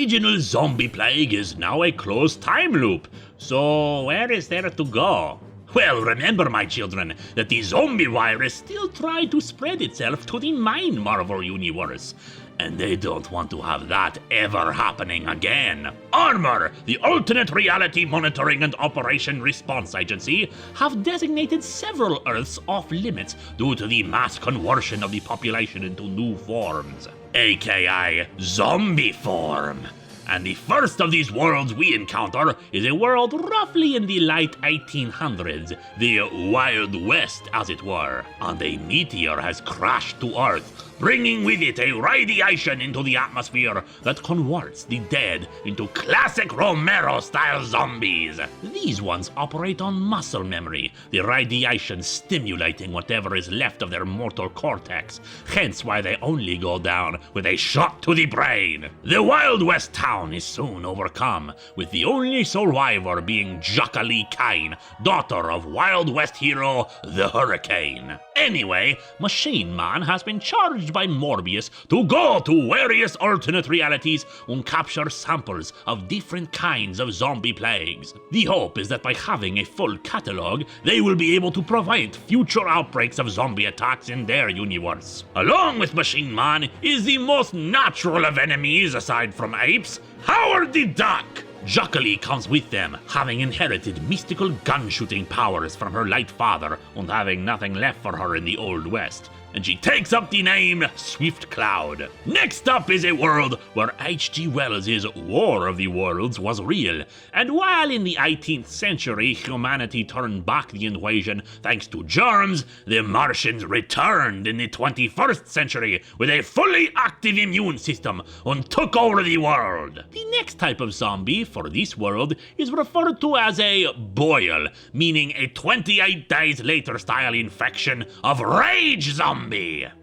original zombie plague is now a closed time loop, so where is there to go? Well, remember, my children, that the zombie virus still tried to spread itself to the main Marvel universe, and they don't want to have that ever happening again. Armor, the alternate reality monitoring and operation response agency, have designated several Earths off limits due to the mass conversion of the population into new forms, aka zombie form. And the first of these worlds we encounter is a world roughly in the late 1800s, the Wild West as it were, and a meteor has crashed to Earth, bringing with it a radiation into the atmosphere that converts the dead into classic Romero-style zombies. These ones operate on muscle memory, the radiation stimulating whatever is left of their mortal cortex, hence why they only go down with a shot to the brain. The Wild West town is soon overcome, with the only survivor being Jacqueline Kane, daughter of Wild West hero the Hurricane. Anyway, Machine Man has been charged by Morbius to go to various alternate realities and capture samples of different kinds of zombie plagues. The hope is that by having a full catalog, they will be able to prevent future outbreaks of zombie attacks in their universe. Along with Machine Man is the most natural of enemies aside from apes, Howard the Duck. Jacqueline comes with them, having inherited mystical gun-shooting powers from her late father and having nothing left for her in the Old West, and she takes up the name Swift Cloud. Next up is a world where H.G. Wells' War of the Worlds was real, and while in the 18th century humanity turned back the invasion thanks to germs, the Martians returned in the 21st century with a fully active immune system and took over the world. The next type of zombie for this world is referred to as a boil, meaning a 28 days later style infection of rage zombie.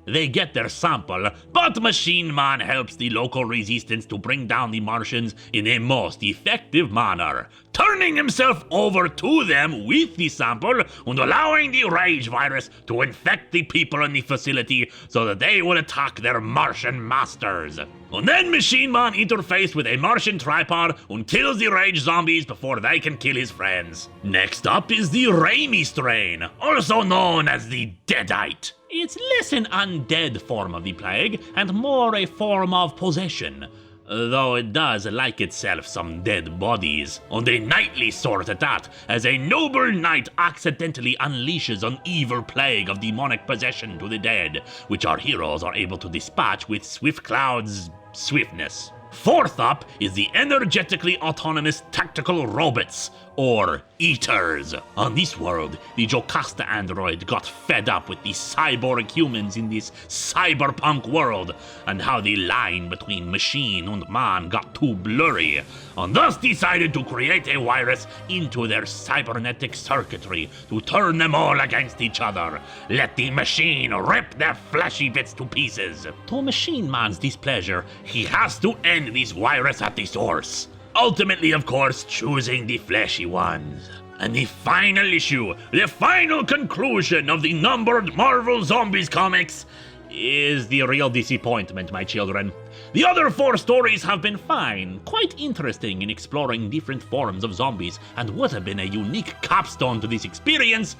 They get their sample, but Machine Man helps the local resistance to bring down the Martians in a most effective manner, turning himself over to them with the sample and allowing the rage virus to infect the people in the facility so that they will attack their Martian masters. And then Machine Man interfaces with a Martian tripod and kills the rage zombies before they can kill his friends. Next up is the Raimi strain, also known as the Deadite. It's less an undead form of the plague and more a form of possession, though it does like itself some dead bodies, and a knightly sort at that, as a noble knight accidentally unleashes an evil plague of demonic possession to the dead, which our heroes are able to dispatch with Swift Cloud's swiftness. Fourth up is the energetically autonomous tactical robots, or Eaters. On this world, the Jocasta android got fed up with the cyborg humans in this cyberpunk world, and how the line between machine and man got too blurry, and thus decided to create a virus into their cybernetic circuitry to turn them all against each other. Let the machine rip their fleshy bits to pieces. To Machine Man's displeasure, he has to end this virus at the source, ultimately, of course, choosing the fleshy ones. And the final issue, the final conclusion of the numbered Marvel Zombies comics, is the real disappointment, my children. The other 4 stories have been fine, quite interesting in exploring different forms of zombies, and would have been a unique capstone to this experience,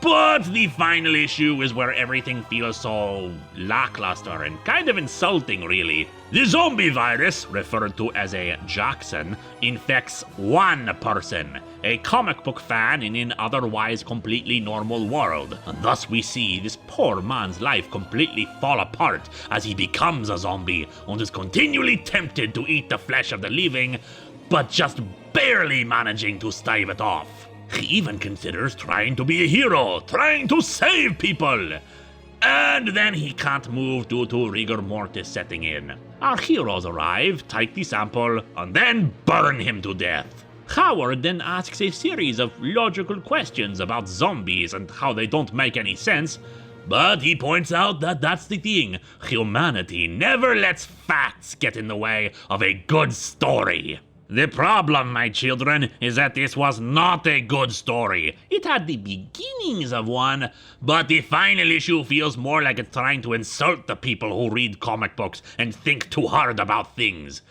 but the final issue is where everything feels so lackluster and kind of insulting, really. The zombie virus, referred to as a Jackson, infects one person, a comic book fan in an otherwise completely normal world, and thus we see this poor man's life completely fall apart as he becomes a zombie and is continually tempted to eat the flesh of the living, but just barely managing to stave it off. He even considers trying to be a hero, trying to save people. And then he can't move due to rigor mortis setting in. Our heroes arrive, take the sample, and then burn him to death. Howard then asks a series of logical questions about zombies and how they don't make any sense, but he points out that that's the thing. Humanity never lets facts get in the way of a good story. The problem, my children, is that this was not a good story. It had the beginnings of one, but the final issue feels more like it's trying to insult the people who read comic books and think too hard about things.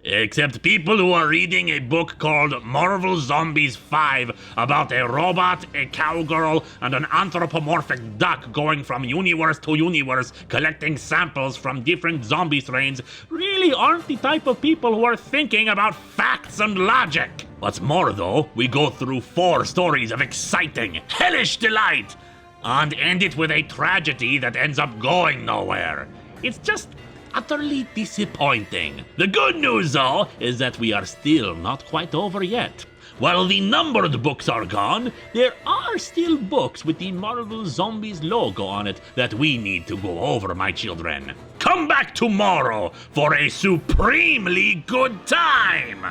Except people who are reading a book called Marvel Zombies 5 about a robot, a cowgirl, and an anthropomorphic duck going from universe to universe collecting samples from different zombie strains really aren't the type of people who are thinking about facts and logic. What's more though, we go through 4 stories of exciting, hellish delight and end it with a tragedy that ends up going nowhere. It's just utterly disappointing. The good news, though, is that we are still not quite over yet. While the numbered books are gone, there are still books with the Marvel Zombies logo on it that we need to go over, my children. Come back tomorrow for a supremely good time!